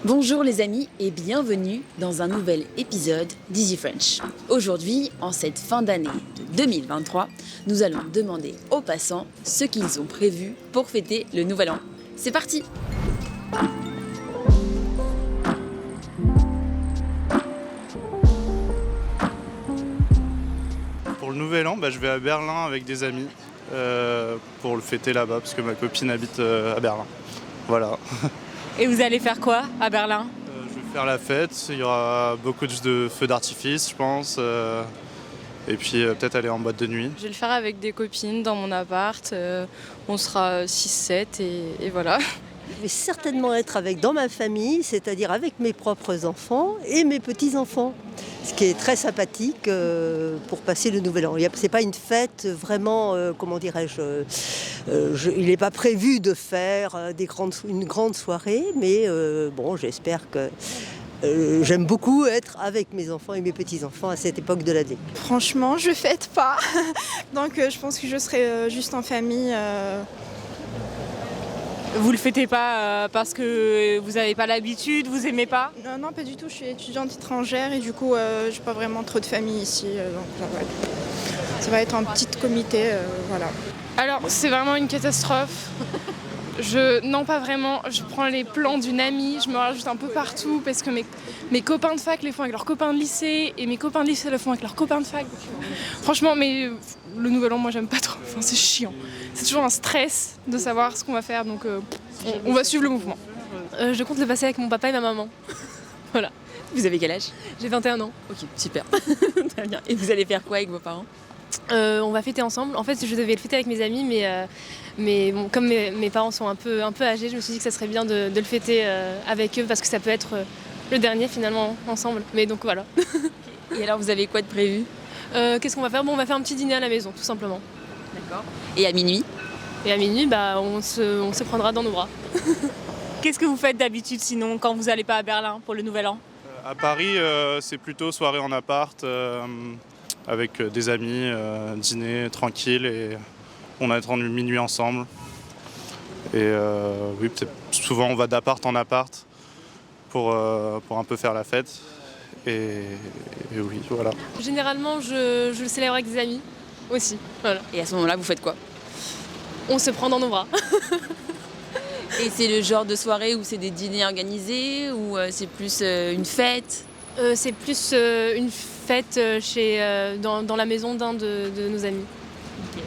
Bonjour les amis et bienvenue dans un nouvel épisode d'Easy French. Aujourd'hui, en cette fin d'année de 2023, nous allons demander aux passants ce qu'ils ont prévu pour fêter le Nouvel An. C'est parti! Pour le Nouvel An, je vais à Berlin avec des amis pour le fêter là-bas parce que ma copine habite à Berlin. Voilà. Et vous allez faire quoi à Berlin ? Je vais faire la fête, il y aura beaucoup de feux d'artifice je pense. Et puis peut-être aller en boîte de nuit. Je vais le faire avec des copines dans mon appart. On sera 6-7 et voilà. Je vais certainement être dans ma famille, c'est-à-dire avec mes propres enfants et mes petits-enfants. Ce qui est très sympathique pour passer le Nouvel An. Ce n'est pas une fête vraiment, il n'est pas prévu de faire une grande soirée, mais j'espère que j'aime beaucoup être avec mes enfants et mes petits-enfants à cette époque de l'année. Franchement, je fête pas. Donc je pense que je serai juste en famille. Vous le fêtez pas parce que vous n'avez pas l'habitude, vous aimez pas ? Non, pas du tout. Je suis étudiante étrangère et du coup, j'ai pas vraiment trop de famille ici. Donc ça va être un petit comité, voilà. Alors, c'est vraiment une catastrophe. Non, pas vraiment. Je prends les plans d'une amie, je me rajoute un peu partout parce que mes copains de fac les font avec leurs copains de lycée et mes copains de lycée le font avec leurs copains de fac. Franchement, mais le Nouvel An, moi, j'aime pas trop. Enfin, c'est chiant. C'est toujours un stress de savoir ce qu'on va faire, donc on va suivre le mouvement. Je compte le passer avec mon papa et ma maman. Voilà. Vous avez quel âge? J'ai 21 ans. Ok, super. Très bien. Et vous allez faire quoi avec vos parents? On va fêter ensemble. En fait, je devais le fêter avec mes amis, mais bon, comme mes parents sont un peu âgés, je me suis dit que ça serait bien de le fêter avec eux parce que ça peut être le dernier finalement ensemble. Mais donc voilà. Et alors, vous avez quoi de prévu? Qu'est-ce qu'on va faire ? Bon, on va faire un petit dîner à la maison, tout simplement. D'accord. Et à minuit? Et à minuit, on se prendra dans nos bras. Qu'est-ce que vous faites d'habitude sinon quand vous n'allez pas à Berlin pour le Nouvel An ? À Paris, c'est plutôt soirée en appart avec des amis, dîner tranquille et on attend minuit ensemble. Et oui, souvent on va d'appart en appart pour un peu faire la fête. Et oui, voilà. Généralement, je le célèbre avec des amis aussi. Voilà. Et à ce moment-là, vous faites quoi? On se prend dans nos bras. Et c'est le genre de soirée où c'est des dîners organisés ou c'est plus une fête? C'est plus une fête dans la maison d'un de nos amis. Okay.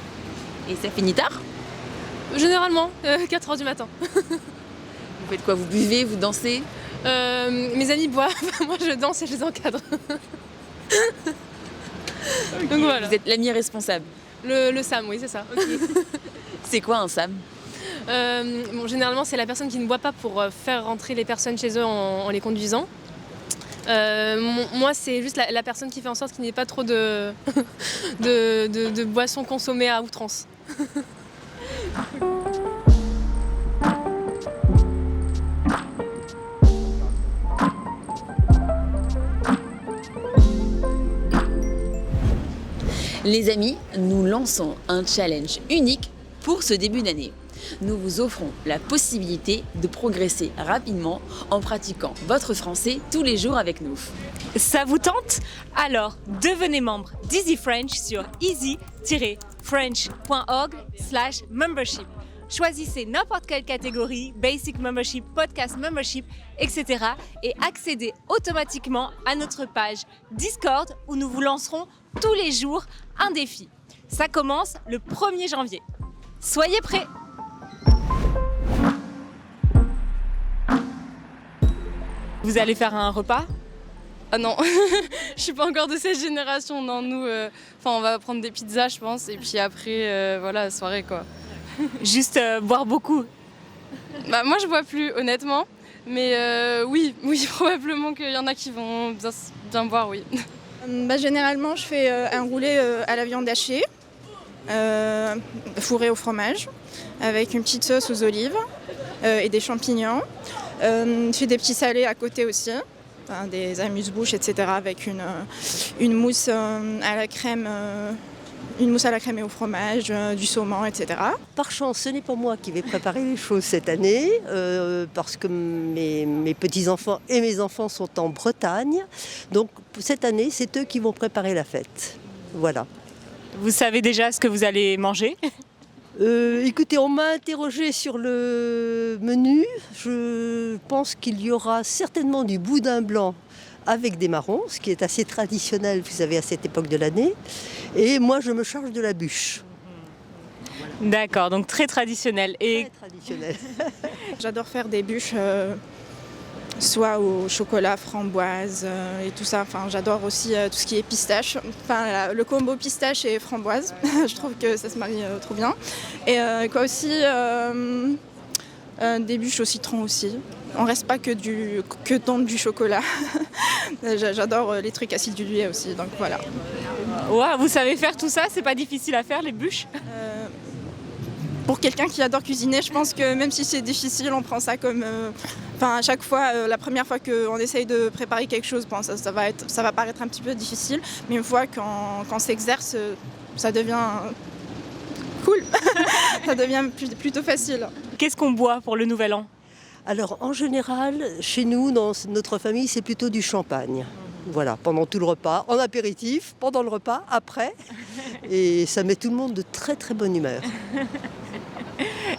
Et ça finit tard? Généralement, 4h du matin. Vous faites quoi? Vous buvez, vous dansez? Mes amis boivent, moi je danse et je les encadre. Okay. Donc voilà. Vous êtes l'ami responsable? Le SAM, oui, c'est ça. Okay. C'est quoi un SAM? Généralement, c'est la personne qui ne boit pas pour faire rentrer les personnes chez eux en les conduisant. Moi, c'est juste la personne qui fait en sorte qu'il n'y ait pas trop de boissons consommées à outrance. Les amis, nous lançons un challenge unique pour ce début d'année. Nous vous offrons la possibilité de progresser rapidement en pratiquant votre français tous les jours avec nous. Ça vous tente ? Alors, devenez membre d'Easy French sur easy-french.org/membership. Choisissez n'importe quelle catégorie, Basic Membership, Podcast Membership, etc. et accédez automatiquement à notre page Discord où nous vous lancerons tous les jours un défi. Ça commence le 1er janvier. Soyez prêts! Vous allez faire un repas ? Ah non, je suis pas encore de cette génération. Non, nous, on va prendre des pizzas, je pense, et puis après, voilà, soirée quoi. Juste boire beaucoup. Moi, je bois plus, honnêtement, mais oui, probablement qu'il y en a qui vont bien boire, oui. Généralement, je fais un roulé à la viande hachée, fourré au fromage, avec une petite sauce aux olives et des champignons. Je fais des petits salés à côté aussi, des amuse-bouches, etc. avec une mousse à la crème une mousse à la crème et au fromage, du saumon, etc. Par chance, ce n'est pas moi qui vais préparer les choses cette année, parce que mes petits-enfants et mes enfants sont en Bretagne. Donc cette année, c'est eux qui vont préparer la fête. Voilà. Vous savez déjà ce que vous allez manger? Écoutez, on m'a interrogé sur le menu. Je pense qu'il y aura certainement du boudin blanc avec des marrons, ce qui est assez traditionnel, vous savez, à cette époque de l'année. Et moi, je me charge de la bûche. D'accord, donc très traditionnel. Et Très traditionnel. J'adore faire des bûches, soit au chocolat, framboise et tout ça. Enfin, j'adore aussi tout ce qui est pistache. Enfin, le combo pistache et framboise, je trouve que ça se marie trop bien. Et quoi aussi, des bûches au citron aussi. On reste pas que dans du chocolat. J'adore les trucs acidulés aussi, donc voilà. ouais, vous savez faire tout ça? C'est pas difficile à faire, les bûches? Pour quelqu'un qui adore cuisiner, je pense que même si c'est difficile, on prend ça comme... Enfin, à chaque fois, la première fois qu'on essaye de préparer quelque chose, bon, ça va paraître un petit peu difficile, mais une fois qu'on s'exerce, ça devient cool. Ça devient plutôt facile. Qu'est-ce qu'on boit pour le Nouvel An? Alors, en général, chez nous, dans notre famille, c'est plutôt du champagne. Voilà, pendant tout le repas, en apéritif, pendant le repas, après. Et ça met tout le monde de très très bonne humeur.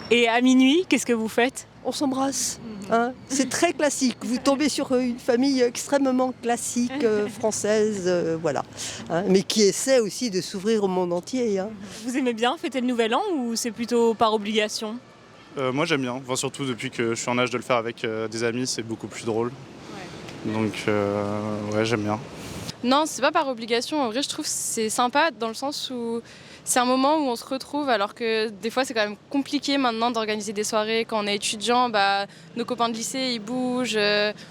Et à minuit, qu'est-ce que vous faites? On s'embrasse. Hein, c'est très classique. Vous tombez sur une famille extrêmement classique, française, voilà. Hein, mais qui essaie aussi de s'ouvrir au monde entier. Hein. Vous aimez bien fêter le Nouvel An ou c'est plutôt par obligation? Moi j'aime bien, enfin, surtout depuis que je suis en âge de le faire avec des amis, c'est beaucoup plus drôle. Donc ouais, j'aime bien. Non, c'est pas par obligation. En vrai, je trouve que c'est sympa dans le sens où c'est un moment où on se retrouve, alors que des fois, c'est quand même compliqué maintenant d'organiser des soirées. Quand on est étudiant, nos copains de lycée, ils bougent.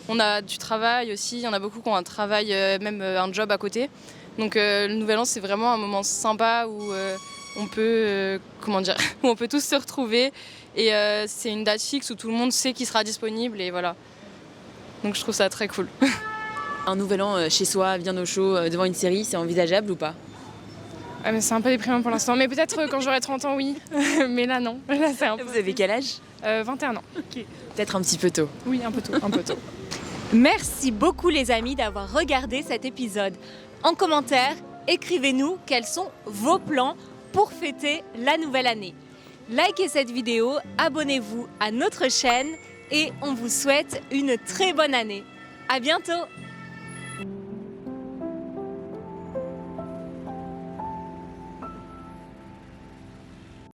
On a du travail aussi. Il y en a beaucoup qui ont un travail, même un job à côté. Donc le Nouvel An, c'est vraiment un moment sympa où on peut, où on peut tous se retrouver. Et c'est une date fixe où tout le monde sait qu'il sera disponible. Et voilà. Donc je trouve ça très cool. Un nouvel an chez soi, bien au chaud, devant une série, c'est envisageable ou pas? Ah, mais c'est un peu déprimant pour l'instant. Mais peut-être quand j'aurai 30 ans, oui. Mais là, non. Là, c'est un peu... Vous avez quel âge? 21 ans. Peut-être un petit peu tôt. Oui, un peu tôt. Un peu tôt. Merci beaucoup les amis d'avoir regardé cet épisode. En commentaire, écrivez-nous quels sont vos plans pour fêter la nouvelle année. Likez cette vidéo, abonnez-vous à notre chaîne et on vous souhaite une très bonne année. À bientôt!